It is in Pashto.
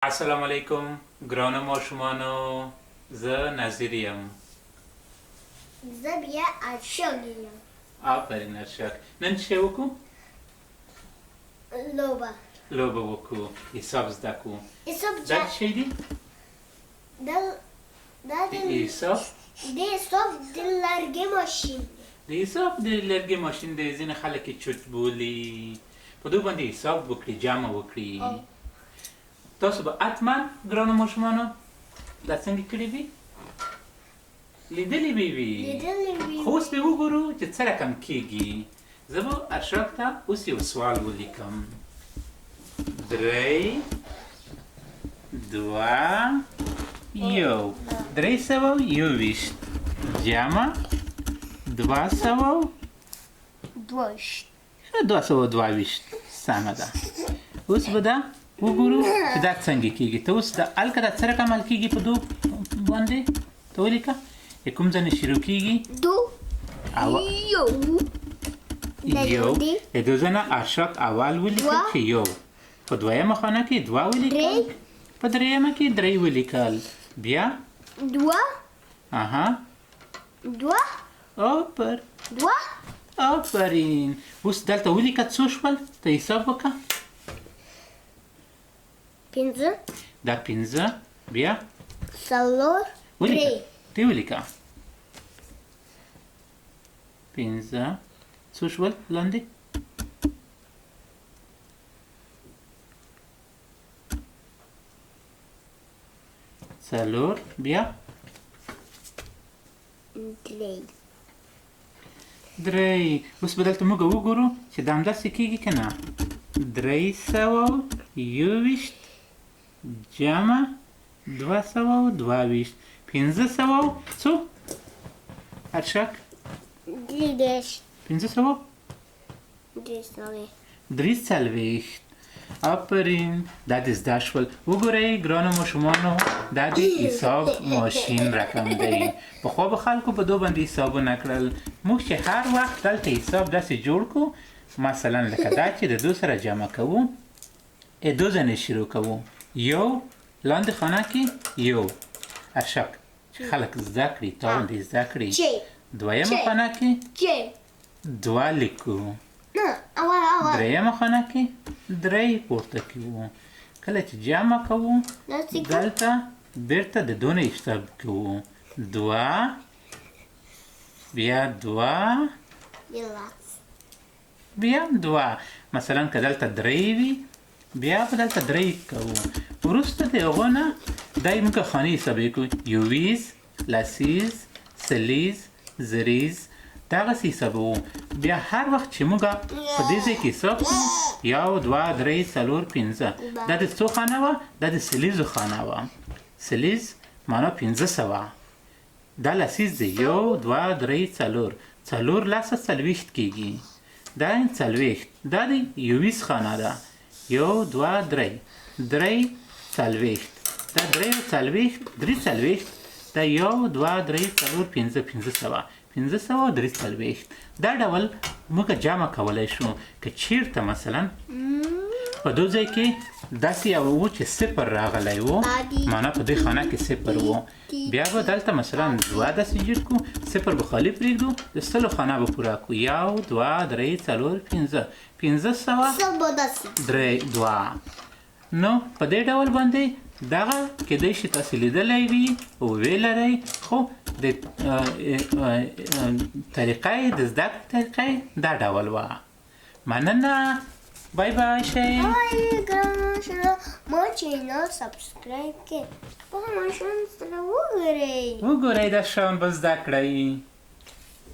السلام علیکم ګرانو ماشومانو، زه نظیر یم. زه بیا ارشد یم. آفرین ارشد. نن څه وکړو؟ لوبه وکړو، حساب زده کړو. دا څه دی؟ دا د حساب د لرګي ماشین دی. د حساب د لرګي ماشین دی. ځینې خلک یې چوټ بولي. په دې باندې حساب وکړي، جمع وکړي. تاسو به حتما ګرانو ماشومانو دا څنګه کړي وي؟ لیدلې به وي. خو اوس به وګورو چې څه رقم کېږي. زه به اشرف ته اوس یو سوال ولیکم. 3 2 1 321 جمع 222 سمه ده. اوس به دا وګورو چې دا څنګه کېږي. ته اوس د هلکه دا څه رقم حل کېږي په دو باندې؟ ته ولیکه کوم ځای نه شروع کېږي؟ یو. د دو ځایه ارشاد اول ولیکل چې یو، په دویمه خانه کې دوه ولیکل، په درېیمه کې درې ولیکل، بیا آفرین. اوس دلته ولیکه څو شول؟ ته حساب وکړه. 5 دا 5 بیا 4 ولیکه. ته ولیکه 5 څو شول لاندې؟ څلور بیا 3. اوس به دلته موږ وګورو چې دا همداسې کېږي که نه. 321 جمع 222 500 څو؟ ارشک 500 340. آفرین. دا د زده شول. وګورئ ګرانو ماشومانو، دا د حساب ماشین رقم دی. پخوا به خلکو په دو باندې حسابونه کړل. موږ چې هر وخت دلته حساب داسې جوړ کړو، مثلا لکه دا چې د دو سره جمع کوو، دو ځنې شروع کوو. یو لاندې خانه کې یو ارشک چې خلک زده کړي، تا باندې زده کړي. دویمه خانه کې 2 لیکو. درېیمه خانه کې 3 پورته کوو. کله چې جمع کوو دلته بیرته د دو نه حساب کوو. 2 بیا 2 بیا 2. مثلا که دلته 3 وي بیا به دلته 3 کوو. وروسته د هغو نه دا یې موږ خانې حسابوي کوو. یویز، لسیز، سلیز، زریز، دغسې حسابوو. بیا هر وخت چې موږ په دې ځای کې حساب کوو 1 2 3 4 5. دا د څو خانه وه؟ دا د سلیزو خانه وه. سلیز معنا 500. دا لسیز دی. 1 2 3 4 4 لسه 40 کېږي. دا 40. دا د یویز خانه ده. 1 2 3 3 40. دا 3 40 3 40. دا 1 2 3 4 5 500 340. دا ډول موږ جمع کولی شو. که چیرته مثلا په دو ځای کې داسې یو و چې 0 راغلی و، معنا په دې خانه کې 0 و، بیا به دلته مثلا 2 داسې جوړ کړو، 0 به خالي پرېږدو، د 100 خانه به پوره کړو. 1 2 3 4 5 502. نو په دې ډول باندې دغه کېدای شي تاسې لیدلی وي او ویې خو د طریقه یې د زده کړې طریقه یې دا ډول وه. مننه. بای بای شئ. ما چینل سبسکرایب کړئ. خپل ماشومان سره وګورئ. دا شیان به زده کړئ.